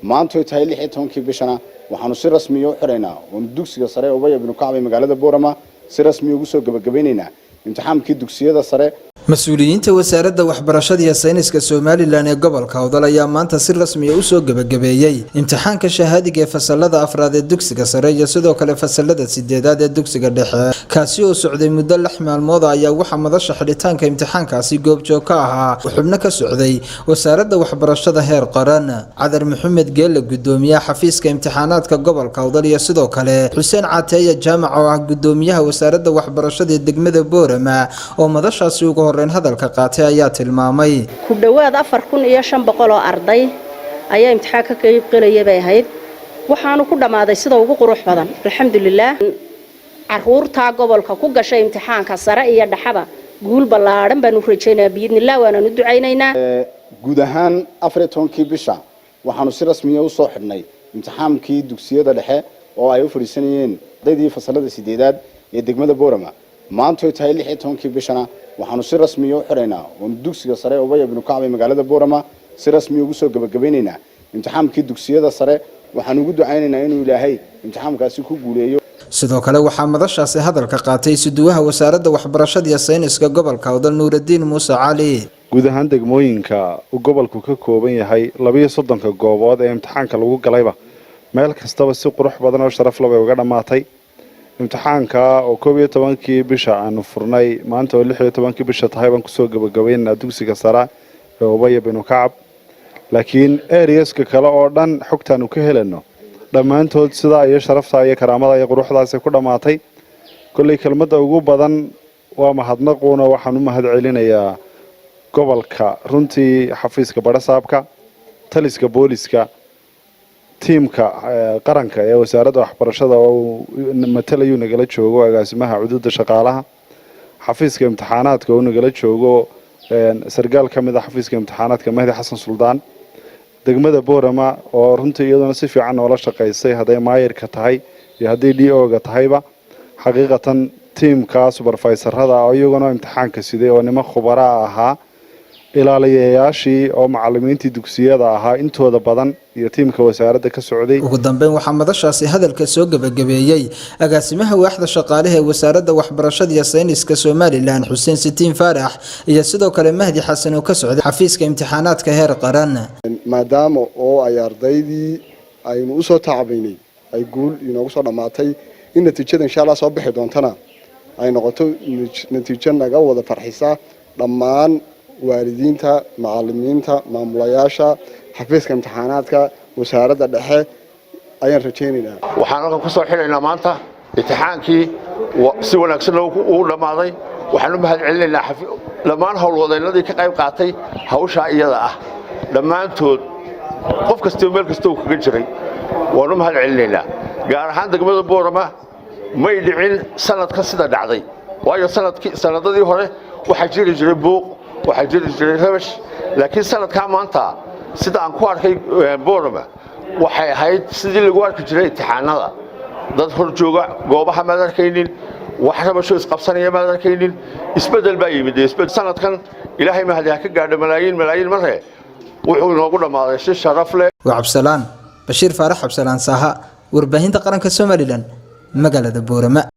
maanta ay tahay 16 bishana waxaanu si rasmi ah u xireynaa oo dugsiga sare Ubay ibn Kacb ee magaalada Boorama si rasmi ah ugu soo gabagabeynayna imtixaankii dugsiyada sare. مسؤولينta wasaaradda waxbarashada iyo sayniska Soomaaliland ee gobolka Awdal ayaa maanta si rasmi ah u soo gabagabeeyay imtixaanka shahaadiga ee fasalada afraad ee dugsiga sare iyo sidoo kale fasalada sideedaad ee dugsiga dhexe kaasi oo socday muddo 6 maalmood ayaa waxa madasha xidhitaanka imtixaankaasi goobjoog ka ahaa xubno ka socday wasaaradda waxbarashada heer qaran Cadar Maxamed Geelle gudoomiyaha xafiiska imtixaanaadka gobolka Awdal iyo sidoo kale Xuseen Cateeye jaamac oo ah gudoomiyaha wasaaradda waxbarashada ee degmada Boorama oo madashaasi ugu hadalka qaatay ayaa tilmaamay ku dhawaad 4500 oo arday ayaa imtixaan ka qayb qalayay ahayd waxaanu ku dhamaaday sida ugu qurux badan alxamdulillah caruurta gobolka ku gashay imtixaanka sare iyo dhaxaba guul balaaran baan u rajaynayaa biidnillah waana u ducaynaynaa guud ahaan 14 bisha waxaanu si rasmi ah u soo xidhnay imtixaankii dugsiyada dhexe oo ay u fariisanayeen ardaydii fasalada sideedaad ee degmada Boorama maanta ay tahay 16 bishana waxaanu si rasmi ah u xireynaa oo dugsiga sare Ubay ibn Kacb ee magaalada Boorama si rasmi ah ugu soo gabagabeynayna imtixaankii dugsiyada sare waxaan ugu ducaynaynaa inuu Ilaahay imtixaankaasi ku guuleeyo. sidoo kale waxaa madashaasi hadalka qaatay suduwaha wasaaradda waxbarashada iyo sayniska gobolka Awdal Nuuruddin Muuse Cali. guud ahaan degmooyinka uu gobolku ka kooban yahay 32 goobood ee imtixaanka lagu galayba meel kastaba si qurux badan oo sharaf leh uga dhamaatay. imtixaanka oo 12 bisha aanu furnay maanta oo 16 bisha tahay baan ku soo gabagabeynaa dugsiga sare ee Ubay ibn Kacb laakiin areaska kale oo dhan xogtaan u ka helano dhamaantood sida ay sharafta iyo karaamada iyo quruxdaas ku dhamaatay kulli kelmadda ugu badan waa mahadnaqoona waxaan u mahad celinayaa gobolka runtii xafiiska barasaabka taliska booliska tiimka qaranka ee wasaaradda waxbarashada oo matalayo nagala joogo agaasimaha xuduudda shaqaalaha xafiiska imtixaanaadka oo nagala joogo sargaal kamid ah xafiiska imtixaanaadka Mahdi Xasan Suldaan degmada Boorama oo runtii iyaduna si fiican oo la shaqeysay haday maayirka tahay iyo haday DO-ga tahayba xaqiiqatan tiimka supervisorada oo iyaguna imtixaanka sidee oo nima khubara ahaa ilaaliyayaashii oo macallimiintii dugsiyada ahaa intooda badan iyo tiimka wasaaradda ka socday. ugu dambeyn waxaa madashaasi hadalka soo gabagabeeyay agaasimaha waaxda shaqaalaha ee wasaaradda waxbarashada iyo sayniska Soomaaliland Xuseen Sitiin Faarax iyo sidoo kale Mahdi Xasan oo ka socday xafiiska imtixaanaadka heer qaran. maadaama oo ay ardaydii aynu u soo taacabaynay ay guul inoogu soo dhamaatay in natiijada insha Allah soo bixi doontana ay noqoto natiijo naga wada farxisa dhammaan waalidiinta macallimiinta maamulayaasha xafiiska imtixaanaadka wasaaradda dhexe ayaan rajaynaynaa. waxaan halkan ku soo xireynaa maanta imtixaankii si wanaagsan uu dhamaaday waxaan u mahad celinaynaa dhammaan howlwadeenadii ka qayb qaatay hawsha iyada ah dhammaantood qof kasta meel kasta uu kaga jiray waan u mahad celinaynaa gaar ahaan degmada Boorama may dhicin sanadka sida dhacday waayo sanadadii hore waxa jiri jiray buuq waxa jiri jiray rabash laakiin sanadka maanta sida aan ku arkay Boorama waxay ahayd sidii lagu arki jiray imtixaanada dad hor jooga goobaha ma arkaynin wax rabasho isqabsanaya ma arkaynin isbedel baa yimid sanadkan Ilaahay ma hadiya ka gaadho malaayiin marre wuxuu inoogu dhamaaday si sharaf leh. Waa Cabsalaan Bashiir Faarax Cabsalaan Saha warbaahinta qaranka Soomaaliland magaalada Boorama.